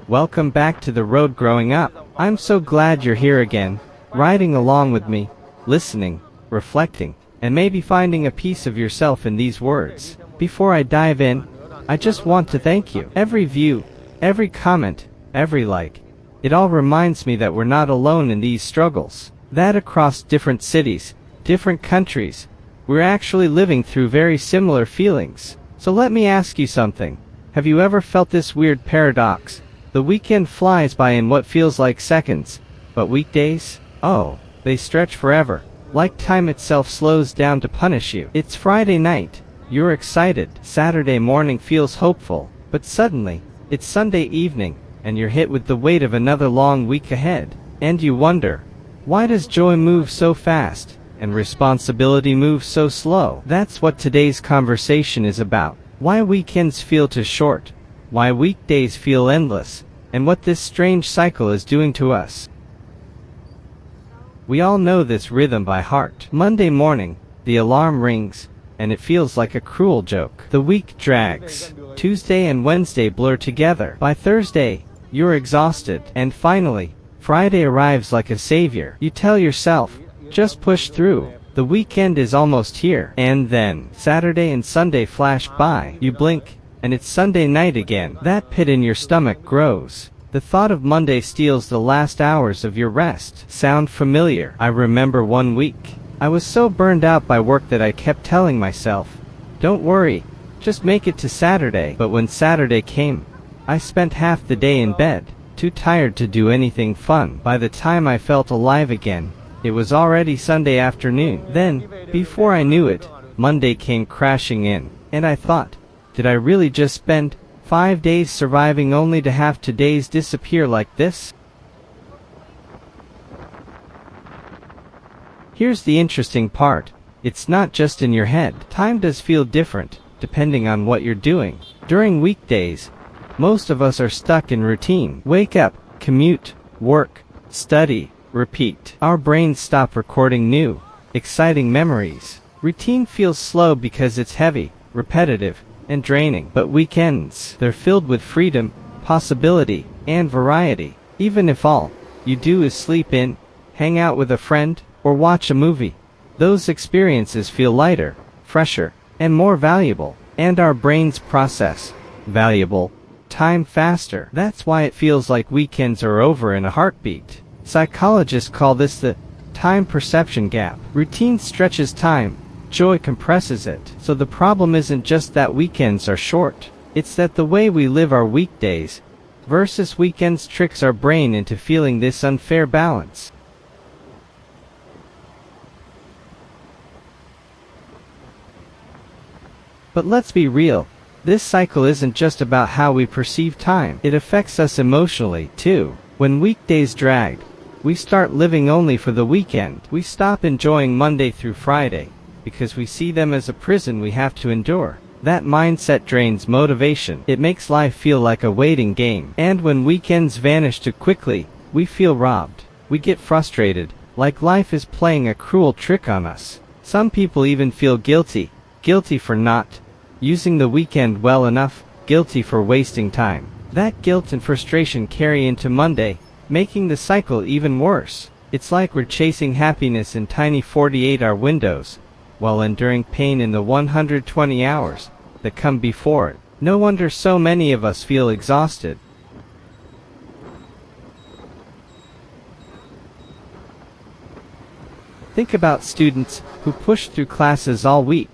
Welcome back to the road growing up. I'm so glad you're here again, riding along with me, listening, reflecting, and maybe finding a piece of yourself in these words. Before I dive in, I just want to thank you. Every view, every comment, every like, it all reminds me that we're not alone in these struggles. That across different cities, different countries, we're actually living through very similar feelings. So let me ask you something. Have you ever felt this weird paradox? The weekend flies by in what feels like seconds, but weekdays? Oh, they stretch forever. Like time itself slows down to punish you. It's Friday night. You're excited. Saturday morning feels hopeful. But suddenly, it's Sunday evening, and you're hit with the weight of another long week ahead. And you wonder, why does joy move so fast, and responsibility move so slow? That's what today's conversation is about. Why weekends feel too short, why weekdays feel endless, and what this strange cycle is doing to us. We all know this rhythm by heart. Monday morning, the alarm rings, and it feels like a cruel joke. The week drags. Tuesday and Wednesday blur together. By Thursday, you're exhausted. And finally, Friday arrives like a savior. You tell yourself, just push through. The weekend is almost here. And then, Saturday and Sunday flash by. You blink, and it's Sunday night again. That pit in your stomach grows. The thought of Monday steals the last hours of your rest. Sound familiar? I remember one week. I was so burned out by work that I kept telling myself, don't worry, just make it to Saturday. But when Saturday came, I spent half the day in bed, too tired to do anything fun. By the time I felt alive again, it was already Sunday afternoon. Then, before I knew it, Monday came crashing in, and I thought, did I really just spend 5 days surviving only to have today's disappear like this? Here's the interesting part. It's not just in your head. Time does feel different, depending on what you're doing. During weekdays, most of us are stuck in routine. Wake up, commute, work, study, repeat. Our brains stop recording new, exciting memories. Routine feels slow because it's heavy, repetitive, and draining. But weekends, they're filled with freedom, possibility, and variety. Even if all you do is sleep in, hang out with a friend, or watch a movie, those experiences feel lighter, fresher, and more valuable. And our brains process valuable time faster. That's why it feels like weekends are over in a heartbeat. Psychologists call this the time perception gap. Routine stretches time, joy compresses it. So the problem isn't just that weekends are short, it's that the way we live our weekdays versus weekends tricks our brain into feeling this unfair balance. But let's be real, this cycle isn't just about how we perceive time. It affects us emotionally, too. When weekdays drag, we start living only for the weekend. We stop enjoying Monday through Friday, because we see them as a prison we have to endure. That mindset drains motivation. It makes life feel like a waiting game. And when weekends vanish too quickly, we feel robbed. We get frustrated, like life is playing a cruel trick on us. Some people even feel guilty for not using the weekend well enough, guilty for wasting time. That guilt and frustration carry into Monday, making the cycle even worse. It's like we're chasing happiness in tiny 48-hour windows, while enduring pain in the 120 hours that come before it. No wonder so many of us feel exhausted. Think about students who push through classes all week,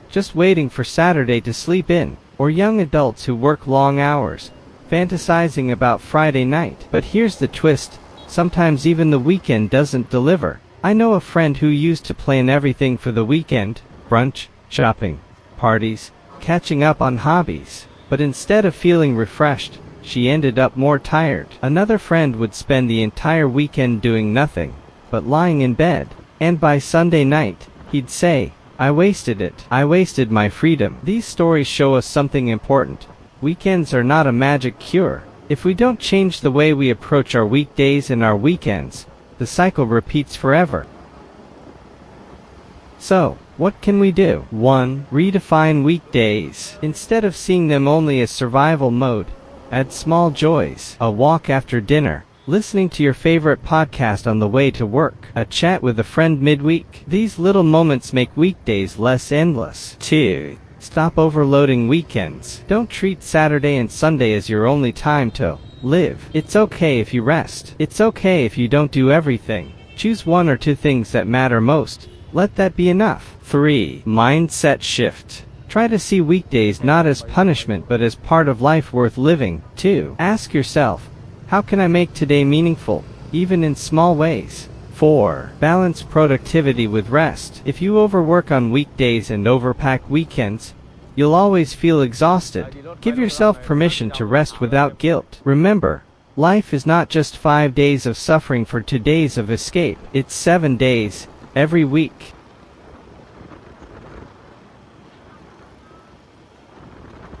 just waiting for Saturday to sleep in, or young adults who work long hours, fantasizing about Friday night. But here's the twist, sometimes even the weekend doesn't deliver. I know a friend who used to plan everything for the weekend, brunch, shopping, parties, catching up on hobbies. But instead of feeling refreshed, she ended up more tired. Another friend would spend the entire weekend doing nothing, but lying in bed. And by Sunday night, he'd say, I wasted it. I wasted my freedom. These stories show us something important. Weekends are not a magic cure. If we don't change the way we approach our weekdays and our weekends, the cycle repeats forever. So, What can we do? 1. Redefine weekdays. Instead of seeing them only as survival mode, add small joys. A walk after dinner, listening to your favorite podcast on the way to work, a chat with a friend midweek. These little moments make weekdays less endless. 2. Stop overloading weekends. Don't treat Saturday and Sunday as your only time to live. It's okay if you rest. It's okay if you don't do everything. Choose 1 or 2 things that matter most. Let that be enough. 3. Mindset shift. Try to see weekdays not as punishment but as part of life worth living. 2. Ask yourself, how can I make today meaningful, even in small ways? 4. Balance productivity with rest. If you overwork on weekdays and overpack weekends, you'll always feel exhausted. Give yourself permission to rest without guilt. Remember, life is not just 5 days of suffering for 2 days of escape. It's 7 days, every week.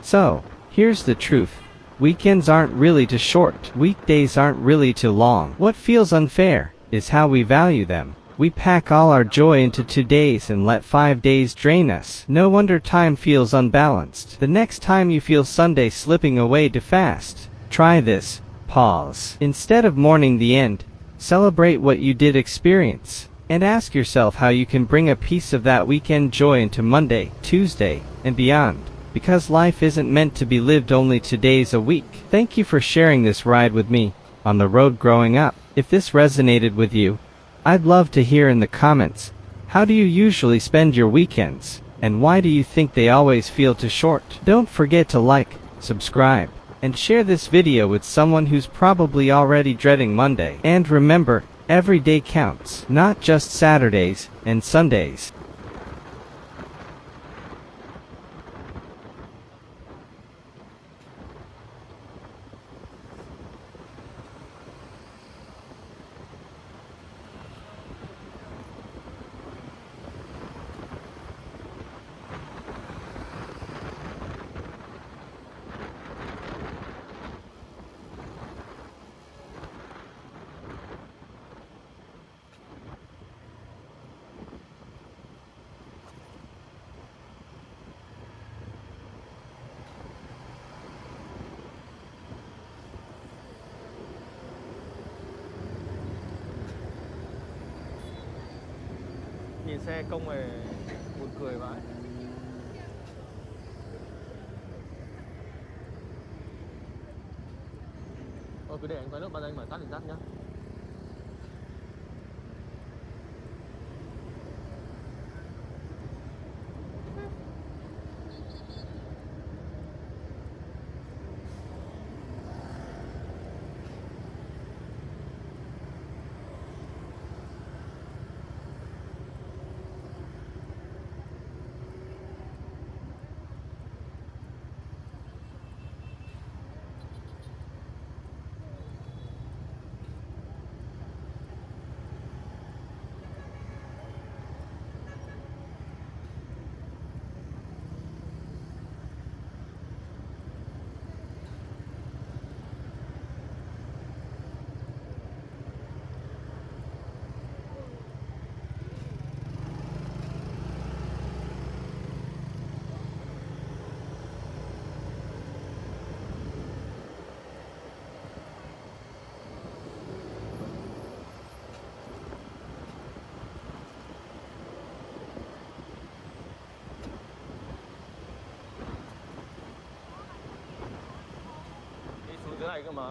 So, here's the truth. Weekends aren't really too short. Weekdays aren't really too long. What feels unfair is how we value them. We pack all our joy into 2 days and let 5 days drain us. No wonder time feels unbalanced. The next time you feel Sunday slipping away too fast, try this. Pause. Instead of mourning the end, celebrate what you did experience. And ask yourself how you can bring a piece of that weekend joy into Monday, Tuesday, and beyond. Because life isn't meant to be lived only 2 days a week. Thank you for sharing this ride with me on the road growing up. If this resonated with you, I'd love to hear in the comments, how do you usually spend your weekends, and why do you think they always feel too short? Don't forget to like, subscribe, and share this video with someone who's probably already dreading Monday. And remember, every day counts, not just Saturdays and Sundays. Nhìn xe công này buồn cười vãi. Cứ để anh quay lúc bao giờ anh mở tắt thì tắt nhá. Dưới này cơ mà.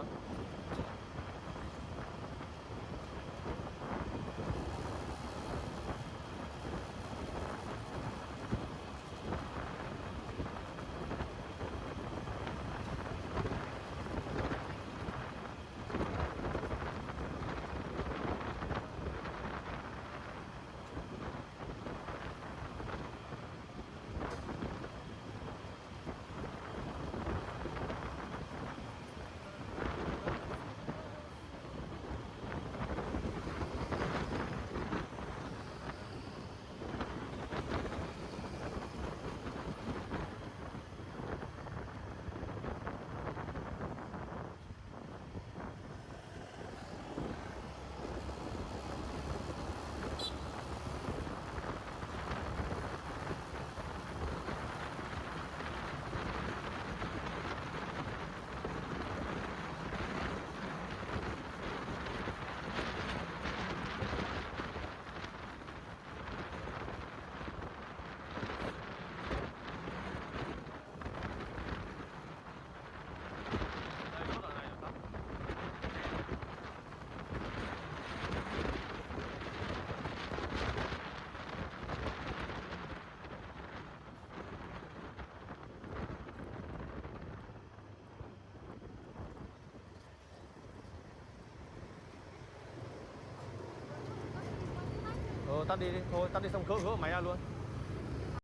tắt đi đi, thôi tắt đi xong gỡ mày ra luôn.